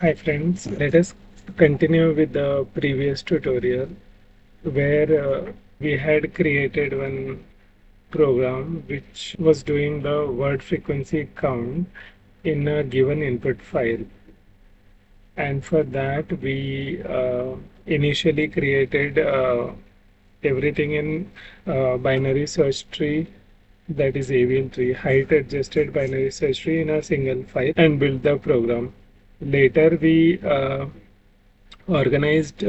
Hi friends, let us continue with the previous tutorial where we had created one program which was doing the word frequency count in a given input file. And for that we initially created everything in binary search tree, that is AVL tree, height adjusted binary search tree in a single file, and built the program. Later we organized,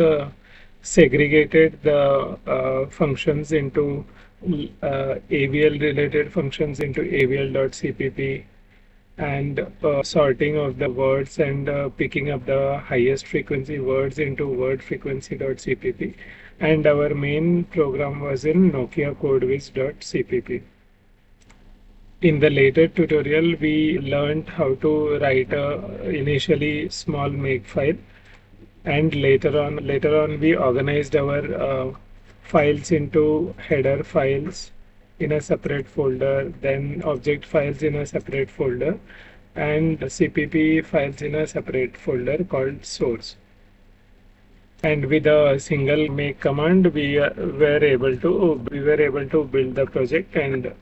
segregated the functions into AVL related functions into AVL.cpp, and sorting of the words and picking up the highest frequency words into word frequency.cpp. And our main program was in Nokia codeviz.cpp. In the later tutorial, we learned how to write a initially small makefile, and later on we organized our files into header files in a separate folder, then object files in a separate folder, and cpp files in a separate folder called source. And with a single make command we were able to build the project and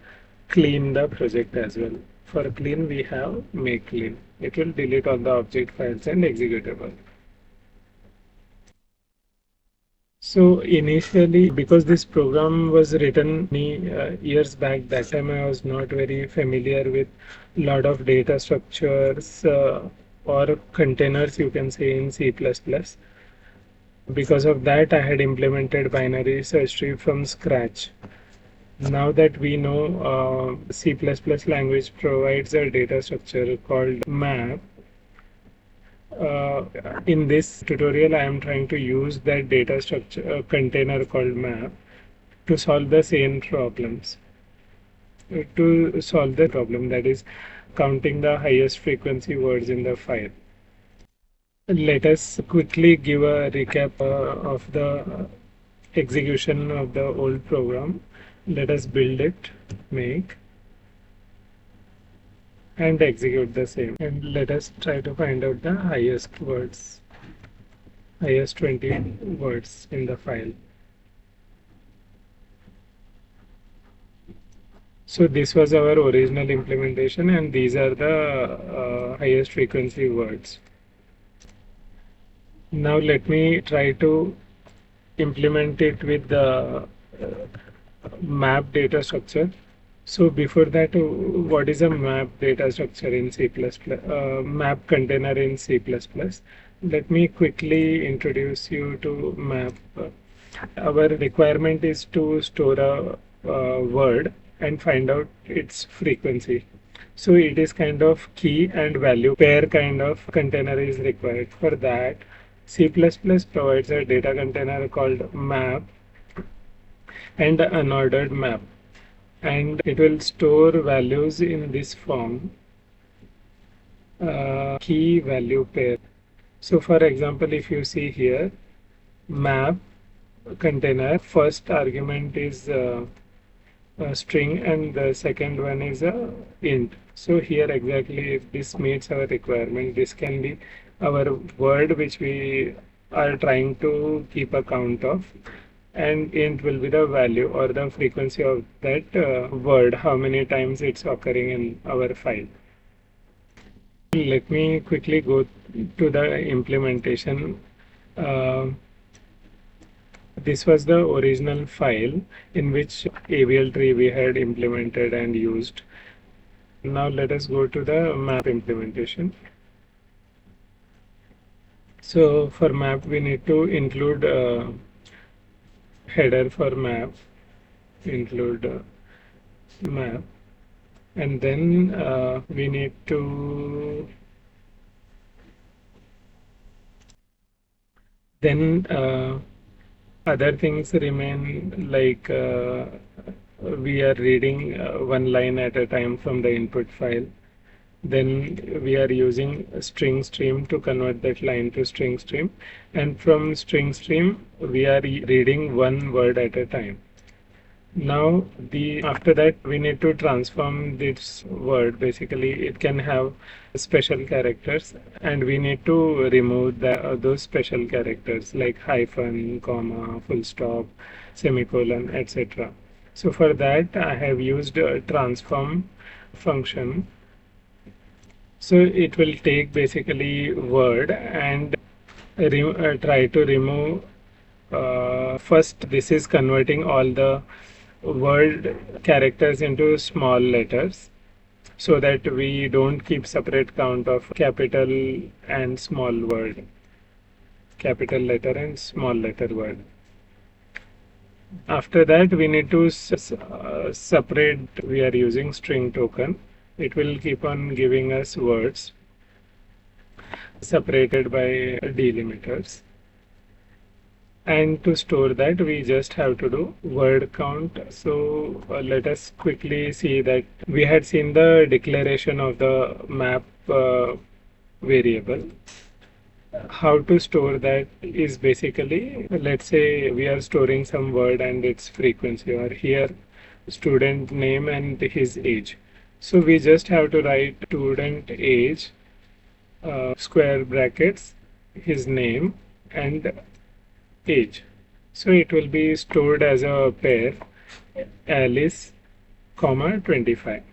clean the project as well. For clean we have make clean. It will delete all the object files and executable. So initially, because this program was written many years back, that time I was not very familiar with a lot of data structures or containers, you can say, in C++. Because of that, I had implemented binary search tree from scratch. Now that we know C++ language provides a data structure called map, uh, in this tutorial, I am trying to use that data structure container called map to solve the same problems. To solve the problem, that is counting the highest frequency words in the file. Let us quickly give a recap of the execution of the old program. Let us build it, make, and execute the same. And let us try to find out the highest words, highest 20 words in the file. So this was our original implementation, and these are the highest frequency words. Now let me try to implement it with the map data structure. So before that, what is a map data structure in C++? Map container in C++. Let me quickly introduce you to map. Our requirement is to store a word and find out its frequency. So it is kind of key and value pair kind of container is required. For that, C++ provides a data container called map and an unordered map, and it will store values in this form, key value pair. So for example, if you see here, map container, first argument is a string and the second one is a int. So here exactly, if this meets our requirement, this can be our word which we are trying to keep a count of, and int will be the value or the frequency of that word, how many times it's occurring in our file. Let me quickly go to the implementation. Uh, this was the original file in which AVL tree we had implemented and used. Now let us go to the map implementation. So for map, we need to include header for map, include map, and then we need to then other things remain, like we are reading one line at a time from the input file. Then we are using a string stream to convert that line to string stream, and from string stream we are reading one word at a time. Now the after that we need to transform this word. Basically, it can have special characters, and we need to remove those special characters like hyphen, comma, full stop, semicolon, etc. So for that, I have used a transform function. So it will take basically word and try to remove. First, this is converting all the word characters into small letters so that we don't keep separate count of capital and small word, capital letter and small letter word. After that, we need to separate. We are using string token. It will keep on giving us words separated by delimiters. And to store that, we just have to do word count. So let us quickly see that we had seen the declaration of the map variable. How to store that is basically, let's say we are storing some word and its frequency, or here student name and his age. So we just have to write student age, square brackets, his name and age. So it will be stored as a pair, Alice, comma 25.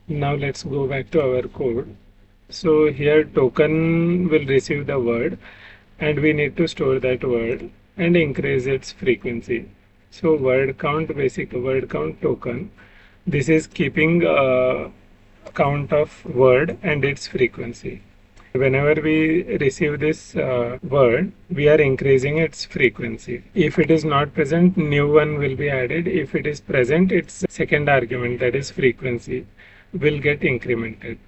Now let's go back to our code. So here token will receive the word and we need to store that word and increase its frequency. So word count, basic word count token. This is keeping a count of word and its frequency. Whenever we receive this word, we are increasing its frequency. If it is not present, new one will be added. If it is present, its second argument, that is frequency, will get incremented.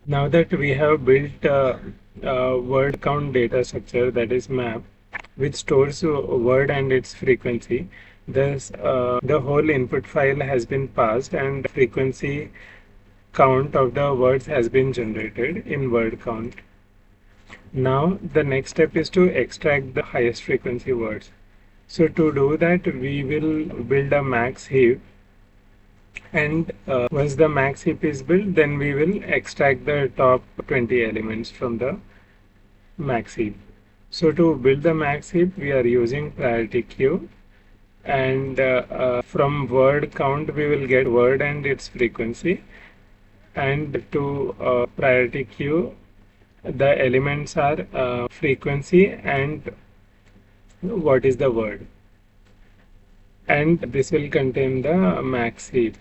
Now that we have built a word count data structure, that is map, which stores a word and its frequency, the whole input file has been passed and frequency count of the words has been generated in word count. Now the next step is to extract the highest frequency words. So to do that, we will build a max heap, and once the max heap is built, then we will extract the top 20 elements from the max heap. So to build the max heap, we are using priority queue, and from word count we will get word and its frequency, and to priority queue the elements are frequency and what is the word, and this will contain the max heap.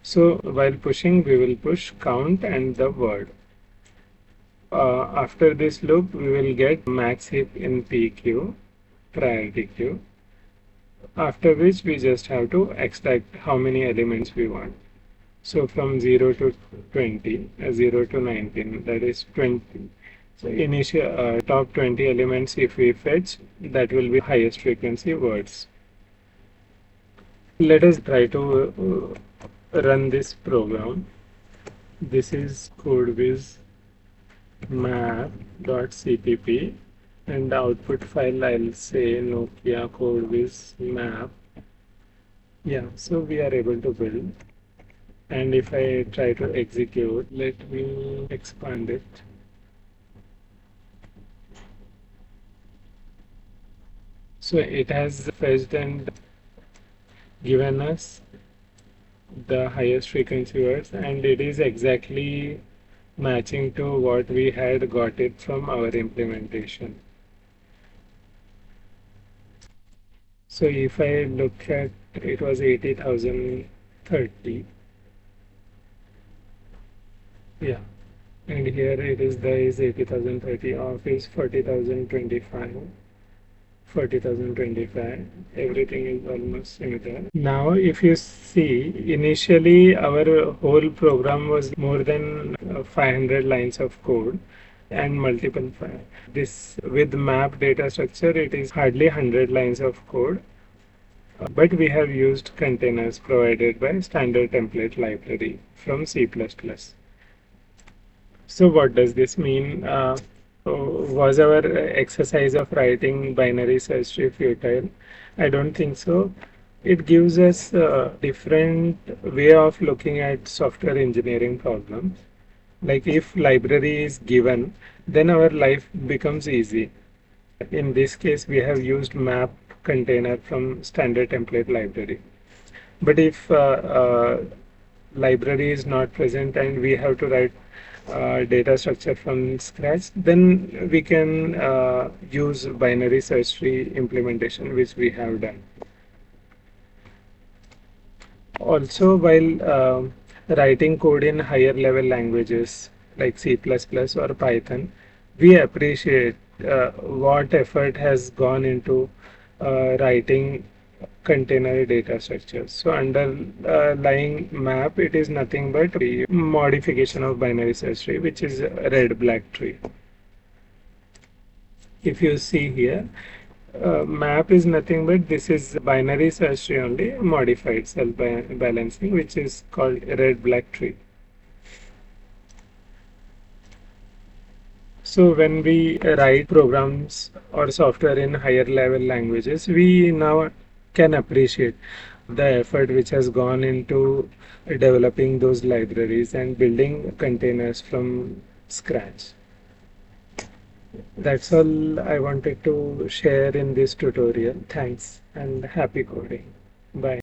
So while pushing, we will push count and the word. After this loop, we will get max heap in PQ, priority queue. After which we just have to extract how many elements we want. So from 0 to 20, 0 to 19, that is 20. So initial top 20 elements if we fetch, that will be highest frequency words. Let us try to run this program. This is codeviz map.cpp, and the output file I'll say Nokia codeviz map. Yeah, so we are able to build. And if I try to execute, let me expand it. So it has fetched and given us the highest frequency words, and it is exactly matching to what we had got it from our implementation. So if I look at, it was 80,030. Yeah, and here it is, there is 80,030, off is 40,025. 40,025, everything is almost similar. Now if you see, initially our whole program was more than 500 lines of code and multiple files. This with map data structure, it is hardly 100 lines of code, but we have used containers provided by standard template library from C++. So what does this mean? was our exercise of writing binary search tree futile? I don't think so. It gives us a different way of looking at software engineering problems. Like if library is given, then our life becomes easy. In this case, we have used map container from standard template library. But if library is not present and we have to write data structure from scratch, then we can use binary search tree implementation, which we have done. Also, while writing code in higher level languages like C++ or Python, we appreciate what effort has gone into writing container data structures. So underlying map, it is nothing but the modification of binary search tree, which is a red-black tree. If you see here, map is nothing but this is binary search tree only modified self balancing, which is called red-black tree. So when we write programs or software in higher level languages, we now can appreciate the effort which has gone into developing those libraries and building containers from scratch. That's all I wanted to share in this tutorial. Thanks and happy coding. Bye.